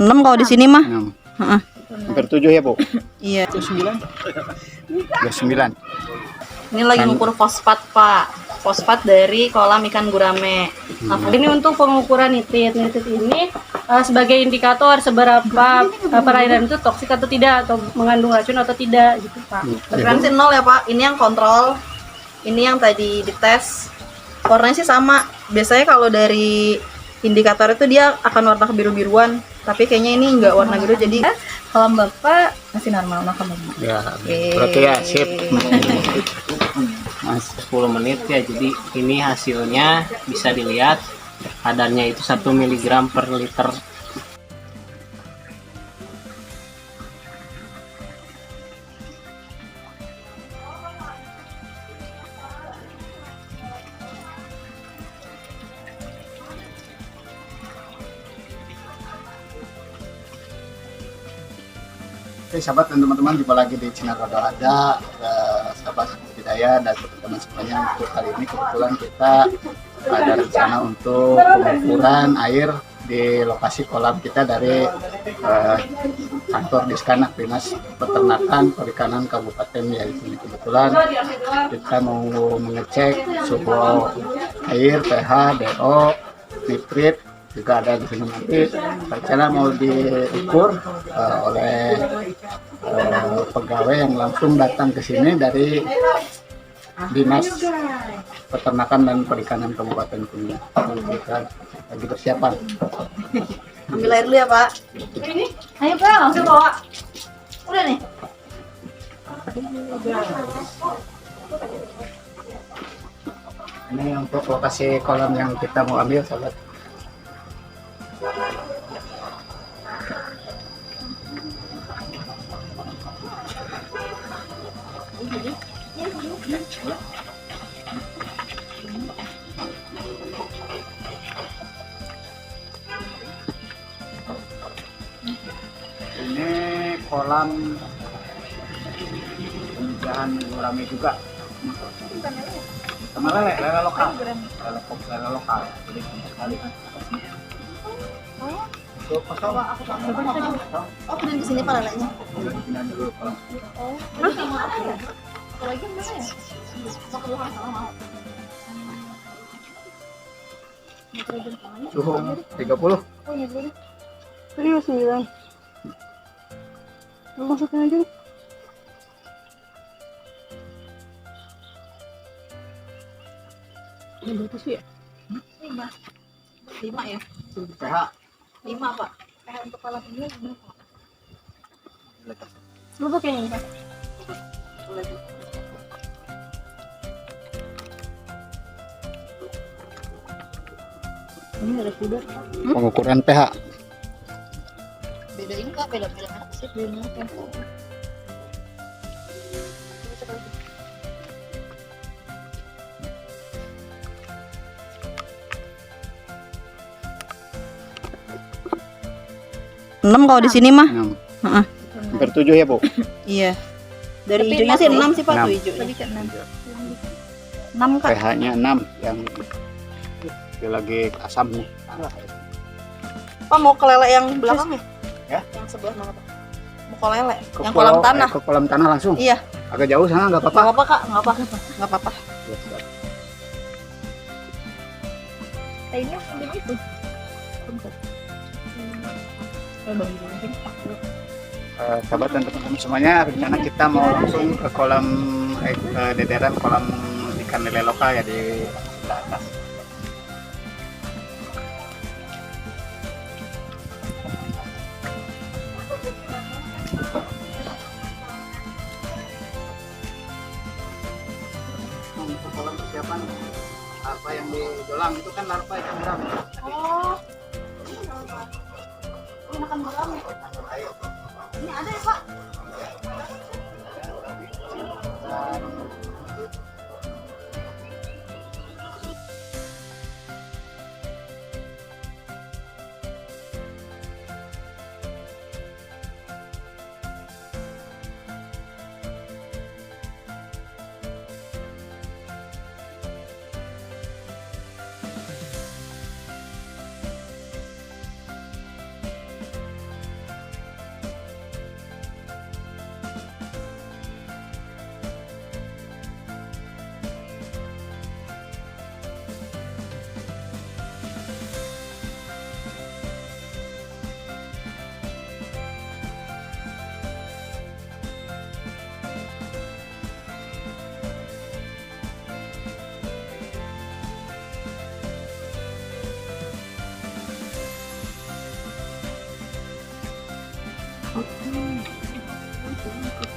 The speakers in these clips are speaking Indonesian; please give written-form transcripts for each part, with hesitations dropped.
6 kalau di sini mah. 6. Heeh. Hampir 7 ya, Bu? Iya. 9. 9. Ini lagi ngukur fosfat, Pak. Fosfat dari kolam ikan gurame. Nah, ini untuk pengukuran nitrit. Nitrit ini sebagai indikator seberapa perairan itu toksik atau tidak, atau mengandung racun atau tidak, gitu, Pak. Berarti 0 ya, Pak. Ini yang kontrol. Ini yang tadi dites. Warnanya sih sama. Biasanya kalau dari indikator itu dia akan warna kebiru-biruan, tapi kayaknya ini enggak warna biru, jadi kolam Bapak masih normal, makan normal. Ya, berarti ya sip. Mas 10 menit ya, jadi ini hasilnya bisa dilihat kadarnya itu 1 mg per liter. Oke, sahabat dan teman-teman, jumpa lagi di channel Rodo Ada. Sahabat budidaya dan teman-teman semuanya, untuk kali ini kebetulan kita ada rencana untuk pengukuran air di lokasi kolam kita dari kantor Diskanak, Dinas Peternakan Perikanan Kabupaten ya. Di sini kebetulan kita mau mengecek suhu air, pH, DO, nitrit, juga ada di sini. Nanti rencana mau diukur oleh pegawai yang langsung datang ke sini dari Dinas Peternakan dan Perikanan Kabupaten Kuningan. Kita lagi persiapan. Ambil air dulu ya, Pak. Ini, ayo Pak, langsung bawa. Udah nih. Ini untuk lokasi kolam yang kita mau ambil, sahabat. Ini kolam pemijahan gurame juga, sama lele lokal, lele lokal. Jadi sekali. Oh, Oh, di sini Pak lelenya. Oh. Apalagi mana ya? Suhu 30. Oh, iya, boleh. Serius 9. Lu masukin aja. Ini berapa sih ya? 5. 5 ya? pH 5, Pak. pH untuk kolam ini berapa? Lu pakai yang ini, Pak? Ini ada kuda. pengukuran pH. Beda ini, Kak, beda mana sih? Beda mana? Enam kalau di sini mah. 6. Heeh. Hampir 7 ya, Bu? Iya. Dari hijaunya sih 6 sih, Pak, 6. tuh hijaunya. Lebih ke 6. 6, Kak. pH-nya 6 yang dia lagi asam nih. Pak mau ke lele yang belakang Ya? Yang sebelah mana, Pak? Mau ke lele Ke yang kolam tanah. ke kolam tanah langsung. Iya. Agak jauh sana, nggak apa-apa. Enggak apa-apa, Kak. Enggak apa-apa. Enggak apa-apa. Ini yang itu. Sahabat dan teman-teman semuanya, rencana kita mau langsung ke kolam dederan kolam ikan lele lokal ya di sebelah atas. Untuk kolam persiapan larva yang dijolang itu kan larva ikan gurame. Oh. Ini makan malam. Ini ada ya, Pak?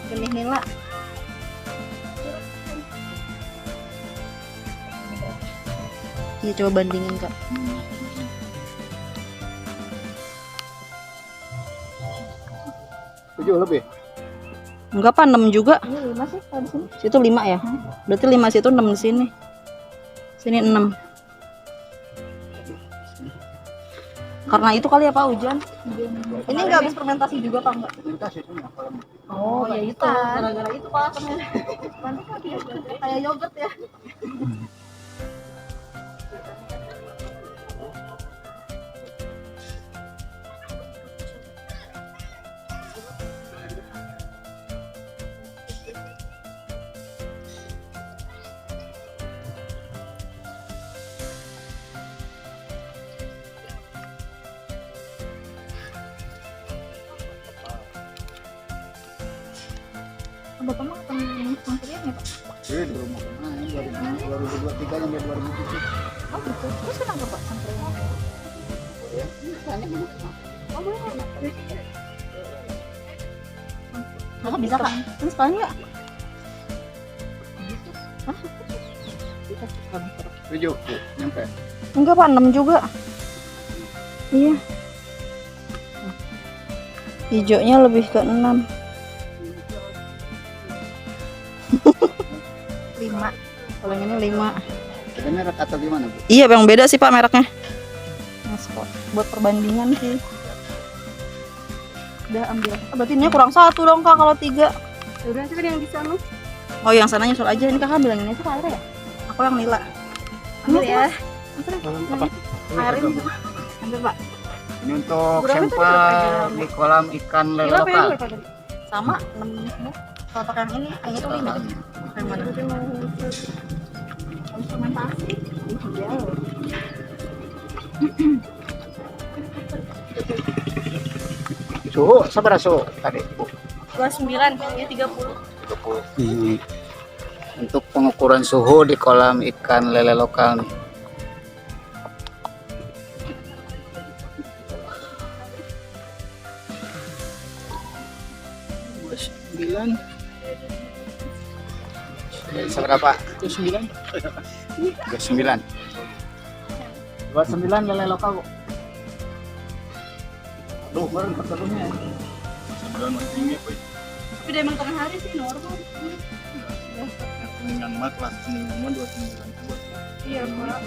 Benih nila. Iya, coba bandingin Kak. 7 lebih. Enggak apa 6 juga. Ini 5 sih kalau di sini. Situ 5 ya. Berarti 5 situ 6 di sini. Sini 6. Karena itu kali ya Pak hujan. Ini enggak habis fermentasi juga Pak enggak? Oh, ya itu. Gara-gara itu Pak. Kayak yogurt ya. Bapak mah akan mengkrian ya Pak? Iya, di rumah kemarin 2023 sampai 2007. Oh gitu. Terus kenapa Pak sangkrian? Oh boleh nggak? Kakak bisa Kak? Ini sekalian enggak? Bisa sekarang. 7 nyampe. Enggak Pak, 6 juga. Iya. Hijaunya lebih ke 6. 5. Kalau yang ini 5. Ada merek atau gimana, Bu? Iya, yang beda sih Pak mereknya. Mas kok buat perbandingan sih. Udah ambil. Berarti ini kurang 1 dong Kak kalau 3. Ya udah kan yang di sana. Oh, yang sana nyusul aja. Ini Kakak bilang ini tuh air ya? Aku yang nila. Ambil ya. Apa? Airin. Ambil Pak. Ini untuk Berapa tadi sampel berapa di kolam ikan lele Nila lokal. berapa tadi? Sama 6 semua. Kalau pakai yang ini, yang itu 5. Yang mana? Fermentasi. Iya. Suhu seberapa suhu tadi, Bu? 29, ya 30. 30. Untuk pengukuran suhu di kolam ikan lele lokal nih. Seberapa? 9. 29. 29 lele lokal, Bu. Aduh, baru pertelurnya. Tapi dia emang tengah hari sih normal. Dengan mat kelas semua 29 Iya, Pak.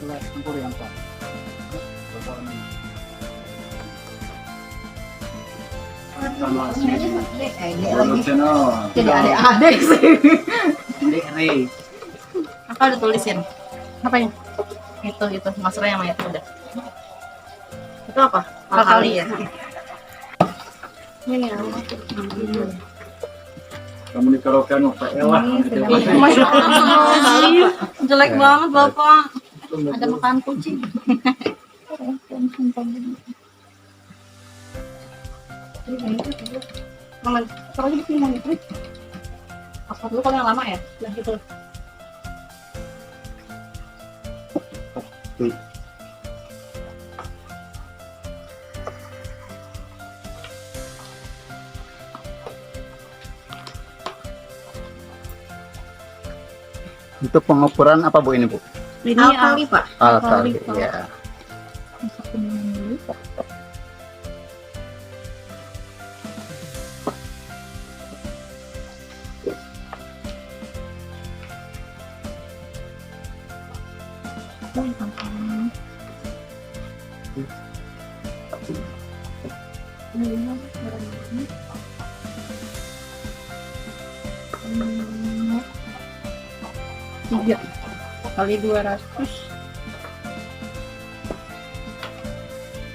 Campur yang Pak. Jadi adik-adik sih. Ray. Apa udah tulisin? Apanya? Itu Mas Ray sama itu udah. Itu apa? Alkali ya. Ini apa? kamu dikaraokean Pak Elah Masya Allah, jelek banget Bapak. Ada makan kucing. Mama, taruh aja di sini gitu. Apa dulu kalau yang lama ya? Nah gitu. Untuk pengukuran apa, Bu, ini, Bu? Ini Alkali Pak. Alkali, Pak. ya. Tiga kali 200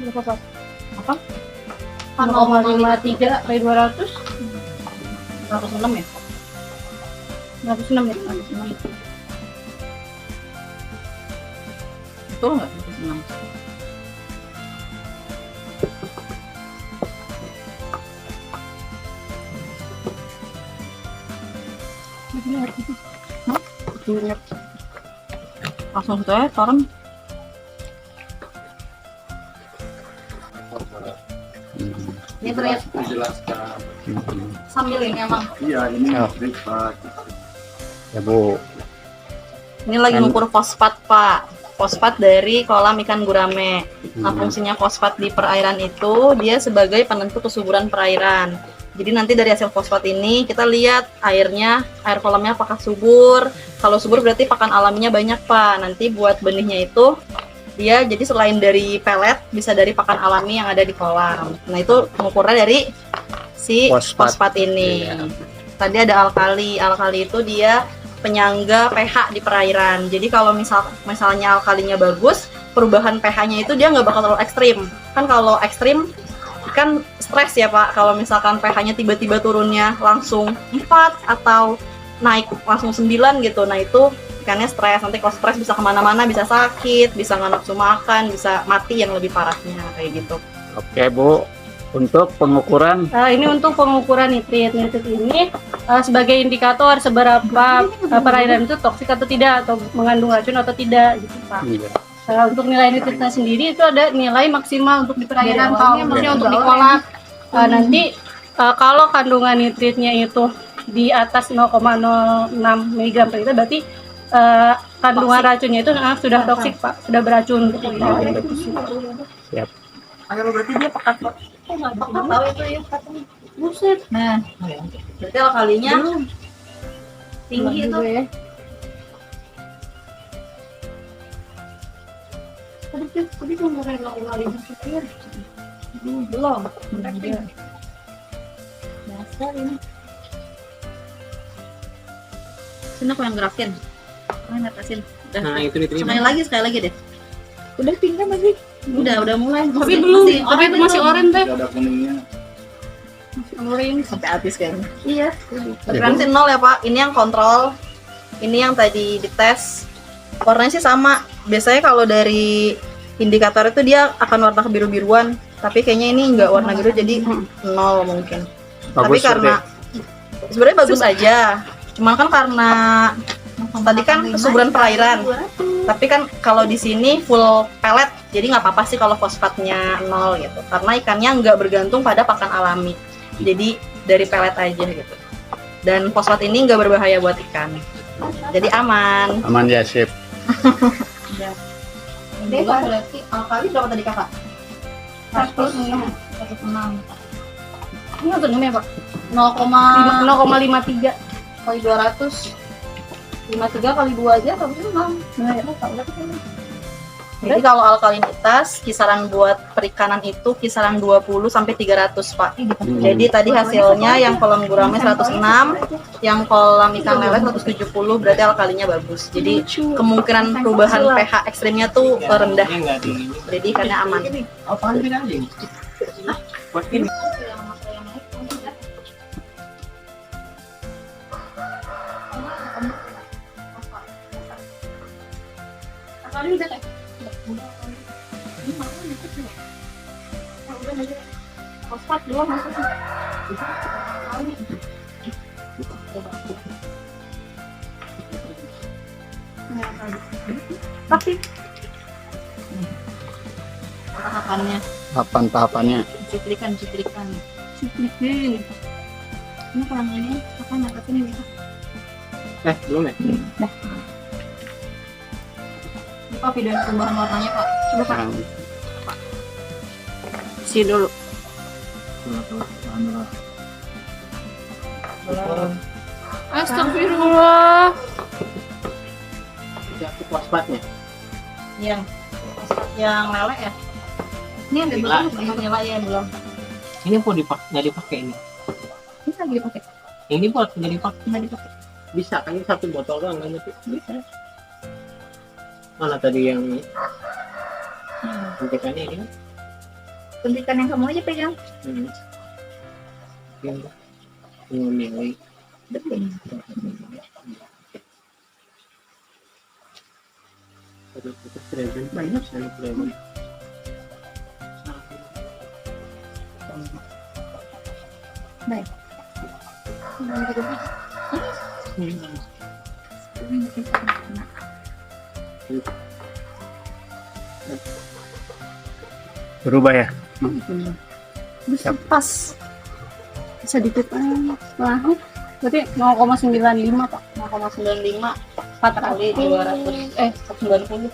berapa Pak? Apa? 0,53 kali 200 106 ya? 106 ya? 106 betul nggak? 106 106 Langsung teh taruh. Ini terlihat Menjelaskan. sambil ini emang. Iya, ini Oh. breakfast. Ya Bu. Ini lagi ngukur fosfat Pak. Fosfat dari kolam ikan gurame. Nah, fungsinya fosfat di perairan itu dia sebagai penentu kesuburan perairan. Jadi nanti dari hasil fosfat ini kita lihat airnya, air kolamnya apakah subur. Kalau subur berarti pakan alaminya banyak Pak. Nanti buat benihnya itu dia jadi selain dari pelet bisa dari pakan alami yang ada di kolam. Nah itu pengukurnya dari si fosfat ini. Iya. Tadi ada alkali. Alkali itu dia penyangga pH di perairan. Jadi kalau misalnya alkalinya bagus, perubahan pH-nya itu dia nggak bakal terlalu ekstrim. Kan kalau ekstrim kan stres ya Pak. Kalau misalkan pH-nya tiba-tiba turunnya langsung 4 atau naik langsung 9 gitu. Nah itu ikannya stres. Nanti kalau stres bisa kemana-mana, bisa sakit, bisa nggak nafsu makan, bisa mati yang lebih parahnya kayak gitu. Oke Bu. Untuk pengukuran Ini untuk pengukuran nitrit. Nitrit ini sebagai indikator seberapa perairan itu toksik atau tidak, atau mengandung racun atau tidak, gitu Pak. Untuk nilai nitritnya sendiri itu ada nilai maksimal untuk di perairan, kalau maksudnya untuk di kolam. Nanti kalau kandungan nitritnya itu di atas 0,06 mg per liter, berarti kandungan racunnya itu sudah toksik Pak, sudah beracun untuk perairan. siap. Kalau berarti dia pekat kok. Oh, nggak tahu itu ya. Buset. Nah, berarti alkalinya tinggi itu. ya. Tadi ngomongin alkali berpikir. Belum. Dasar ini. Sini aku yang gerakin. Aku yang ngatasin. Nah itu Sekali lagi deh. Udah tinggal masih. Udah mulai. Tapi belum. Tapi itu masih orange teh. Tidak ada kuningnya. Orange. Sampai habis kayaknya. Iya. Referensi 0 ya Pak. Ini yang kontrol. Ini yang tadi dites. Warnanya sih sama. Biasanya kalau dari indikator itu dia akan warna kebiru-biruan. Tapi kayaknya ini nggak warna biru, jadi 0 mungkin. Tapi karena sebenarnya bagus aja. Cuman kan karena tadi kan kesuburan perairan. Tapi kan kalau di sini full pelet, jadi nggak apa-apa sih kalau fosfatnya 0 gitu. Karena ikannya nggak bergantung pada pakan alami. Jadi dari pelet aja gitu. Dan fosfat ini nggak berbahaya buat ikan. Jadi aman. Aman ya, sip. Ini berarti alkali berapa tadi kakak? 106. Ini untuk ya Pak? 0,53 kali 200. 53 kali 2 aja tapi 6. Jadi kalau alkalinitas kisaran buat perikanan itu kisaran 20 sampai 300 Pak. Jadi tadi hasilnya yang kolam gurame 106, yang kolam ikan lele 170, berarti alkalinya bagus. Jadi kemungkinan perubahan pH ekstrimnya tuh rendah. Ini nggak tinggi. Jadi ikannya aman. Apaan beda anjing? Buat ini. Fosfat dulu maksudnya. Tapi tahapannya, Tahapannya. cuplikan. Ini kalau ini apa ngatasin ini? Belum ya? Pak video perubahan warnanya Pak. Coba Pak. Yang Sini dulu. Astagfirullah. Jatuh fosfatnya. Yang fosfat yang lele ya. Ini ada Nila. belum? Nila ya belum. Ini mau dipakai nggak dipakai ini? Ini lagi dipakai. Ini buat nggak dipakai. Nggak dipakai. Bisa kan ini satu botol doang kan itu? Bisa. Mana tadi yang suntikannya ini kan? Suntikan yang kamu aja pegang. Yang memilih. Banyak sekali preman. Baik. Berubah ya? Bisa pas. Sedikit lahir. Berarti 0,95 Pak. 0,95 4 kali 200 190.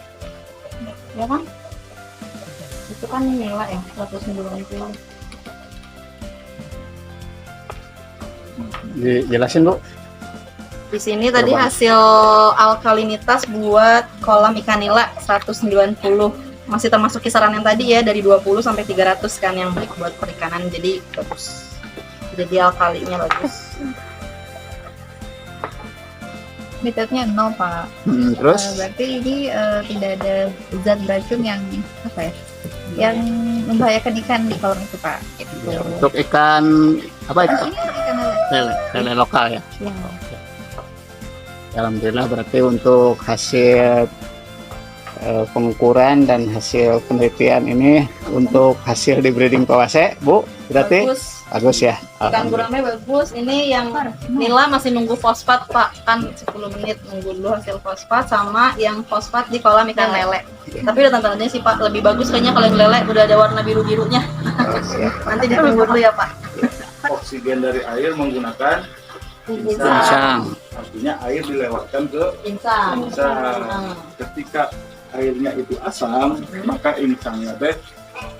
Ya kan? Itu kan nilai ya 190. Dijelasin Bu. Di sini tadi hasil alkalinitas buat kolam ikan nila 190. Masih termasuk kisaran yang tadi ya, dari 20 sampai 300 kan yang baik buat perikanan, jadi bagus. Jadi alkalinya bagus. Nitratnya 0 Pak. Terus Berarti ini tidak ada zat beracun yang apa ya? Yang membahayakan ikan di kolam itu Pak. Gitu. untuk ikan apa itu? Ini ikan Lele lokal ya. Alhamdulillah berarti untuk hasil pengukuran dan hasil penelitian ini untuk hasil di breeding Pawase, Bu, berarti bagus ya. Ikan gurame bagus. Ini yang nila masih nunggu fosfat Pak, kan 10 menit nunggu dulu hasil fosfat, sama yang fosfat di kolam ikan lele. Tapi udah tanda-tandanya sih Pak, lebih bagus kayaknya kalau yang lele udah ada warna biru-birunya. Nanti ditunggu dulu ya Pak. Oksigen dari air menggunakan Insang. artinya air dilewatkan ke Insang. insang. Ketika airnya itu asam, maka insangnya teh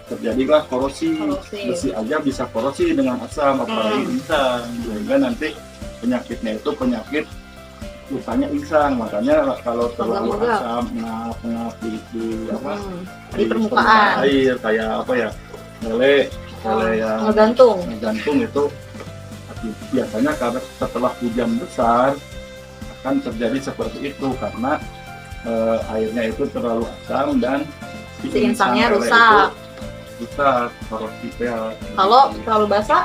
terjadilah korosi. Besi aja bisa korosi dengan asam, apalagi insang. Sehingga nanti penyakitnya itu penyakit lukanya insang. Makanya kalau terlalu asam, ngap di apa? Di permukaan air kayak apa ya? Lele yang ngegantung. itu biasanya karena setelah hujan besar akan terjadi seperti itu karena airnya itu terlalu asam dan Si insangnya lele rusak. itu rusak korosi ya. Kalau terlalu basah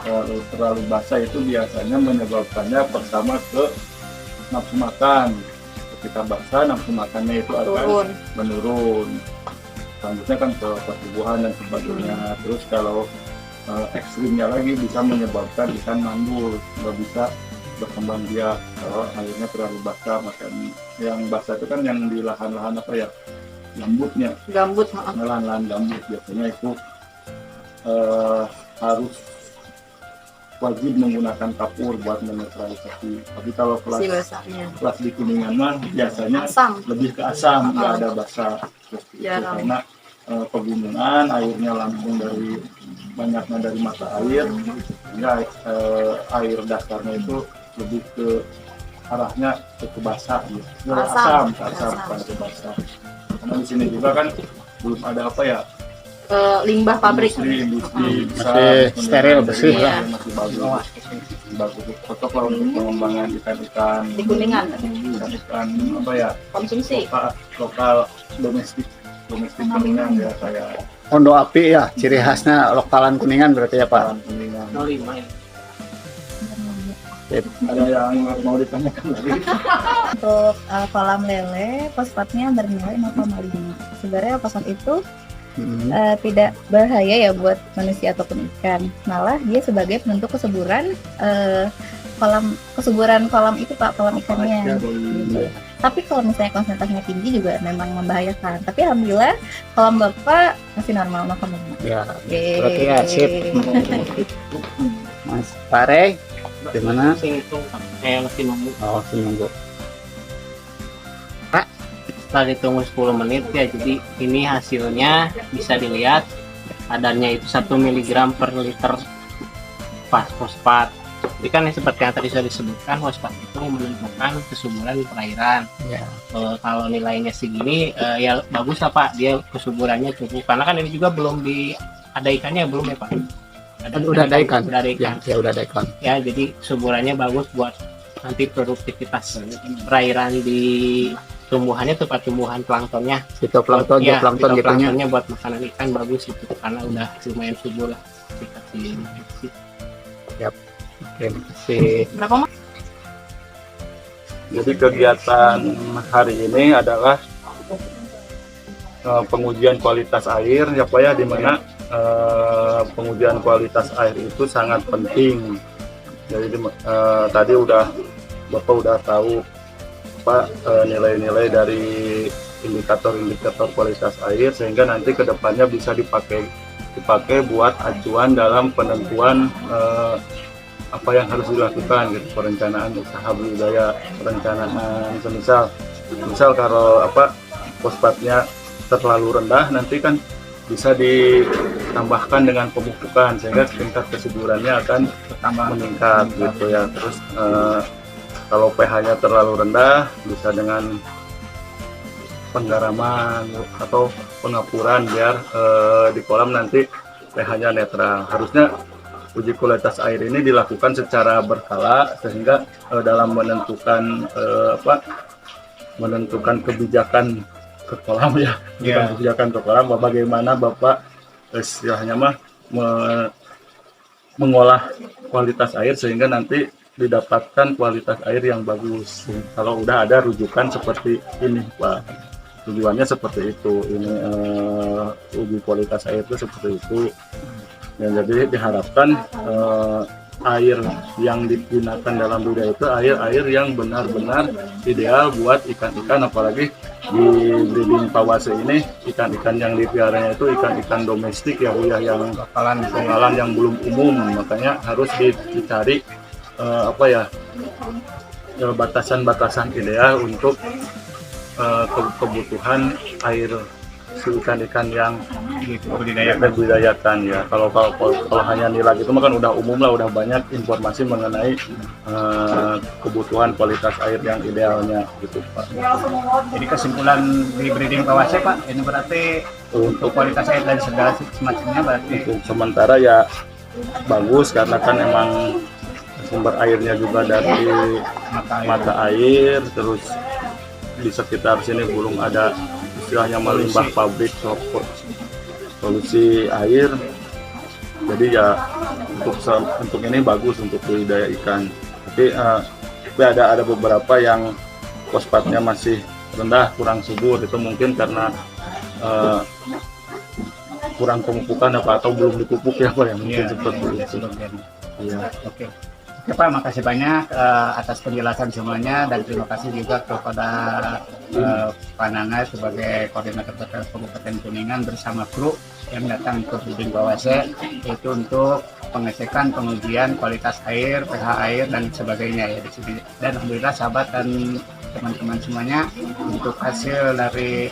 Terlalu basah itu biasanya menyebabkannya pertama ke nafsu makan. Ketika basah nafsu makannya itu akan turun. menurun. Selanjutnya kan ke pertumbuhan dan sebagainya. Terus kalau ekstrimnya lagi bisa menyebabkan ikan mandul, nggak bisa berkembang biak kalau airnya terlalu basah. Makanya yang basah itu kan yang di lahan-lahan apa ya, gambutnya, Gambut. lahan-lahan gambut biasanya itu harus wajib menggunakan kapur buat menetralisasi. Tapi kalau Si kelas basahnya. di Kuningan mah biasanya Asam. lebih ke asam, nggak ada basah. Seperti itu. Jarang. Karena pegunungan airnya langsung dari banyaknya dari mata air, sehingga air dasarnya itu lebih ke arahnya ke basah, gitu. Asam. Asam bukan ke basah. Karena di sini juga kan belum ada apa ya, Limbah pabrik. industri Masih steril, bersih lah. masih bagus, cocok lah untuk pengembangan ikan-ikan Di Kuningan. ikan apa ya, Konsumsi. lokal domestik Kuningan ya, kayak Ondo api ya, ciri khasnya lokalan Kuningan berarti ya Pak. Kuningan. 05 ya. Ada yang mau ditanyakan lagi? Untuk kolam lele fosfatnya bernilai 0,5. Sebenarnya fosfat itu tidak bahaya ya buat manusia ataupun ikan. Malah dia sebagai penentu kesuburan kolam itu Pak, kolam ikannya. Tapi kalau misalnya konsentrasinya tinggi juga memang membahayakan. Tapi alhamdulillah kolam Bapak masih normal 0,5. Ya, Oke. berarti ya sip. Mas Pare, di mana? Masih nunggu. Oh, seminggu. Setelah ditunggu 10 menit ya, jadi ini hasilnya bisa dilihat kadarnya itu 1 mg per liter fosfat. Jadi kan seperti yang tadi sudah disebutkan, fosfat itu menentukan kesuburan perairan. Ya. Kalau nilainya segini ya bagus lah Pak, dia kesuburannya cukup. Karena kan ini juga belum ada ikannya belum ya Pak? Udah ada ikan. Udah ada ikan. Ya, udah ada ikan. Ya, jadi kesuburannya bagus buat nanti produktivitas perairan di tumbuhannya, tempat tumbuhan planktonnya. Fitoplankton, Ya, zooplankton gitunya. planktonnya buat makanan ikan bagus itu karena udah lumayan subur lah. Dikasih nutrisi. Terima kasih. Berapa Mas? Jadi kegiatan hari ini adalah pengujian kualitas air ya Pak ya, di mana pengujian kualitas air itu sangat penting. Jadi tadi udah Bapak udah tahu Pak nilai-nilai dari indikator-indikator kualitas air, sehingga nanti kedepannya bisa dipakai buat acuan dalam penentuan apa yang harus dilakukan gitu, perencanaan usaha budidaya, perencanaan misal kalau fosfatnya terlalu rendah, nanti kan bisa ditambahkan dengan pemupukan sehingga tingkat kesuburannya akan meningkat gitu ya. Terus kalau pH-nya terlalu rendah, bisa dengan penggaraman atau pengapuran biar di kolam nanti pH-nya netral. Harusnya uji kualitas air ini dilakukan secara berkala sehingga dalam menentukan kebijakan ke kolam ya, kebijakan ke kolam, bagaimana Bapak istilahnya mengolah kualitas air sehingga nanti didapatkan kualitas air yang bagus. Kalau udah ada rujukan seperti ini Pak, tujuannya seperti itu, ini uji kualitas air itu seperti itu. Ya, jadi diharapkan air yang digunakan dalam budidaya itu air yang benar-benar ideal buat ikan-ikan, apalagi di breeding pawase ini ikan-ikan yang dipiaranya itu ikan-ikan domestik ya Bu ya, yang lokalan yang belum umum, makanya harus dicari batasan-batasan ideal untuk kebutuhan air ikan-ikan yang dibudidayakan ya. Kalau hanya nilai itu kan udah umum lah, udah banyak informasi mengenai kebutuhan kualitas air yang idealnya gitu Pak. Jadi kesimpulan di breeding pawase Pak, ini berarti untuk kualitas air dan segala semacamnya berarti untuk sementara ya bagus, karena kan emang sumber airnya juga dari mata air, terus di sekitar sini belum ada istilahnya limbah pabrik solusi air, jadi ya untuk ini bagus untuk budidaya ikan. Tapi ada beberapa yang fosfatnya masih rendah, kurang subur, itu mungkin karena kurang pemupukan atau belum dipupuk ya Pak ya, mungkin seperti itu. Iya. Oke. Oke Pak, makasih banyak atas penjelasan semuanya, dan terima kasih juga kepada Pak Nanga sebagai koordinator Kabupaten Kuningan bersama kru yang datang ke breeding pawase, yaitu untuk pengecekan, pengujian kualitas air, pH air dan sebagainya ya di sini. Dan alhamdulillah sahabat dan teman-teman semuanya, untuk hasil dari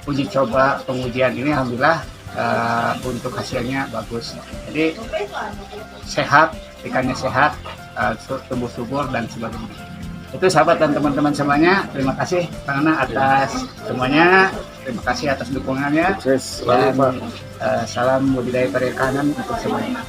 uji coba pengujian ini alhamdulillah untuk hasilnya bagus. Jadi sehat, ikannya sehat, tumbuh subur dan sebagainya. Itu sahabat dan teman-teman semuanya, terima kasih karena atas semuanya, terima kasih atas dukungannya. Dan salam budidaya perikanan untuk semuanya.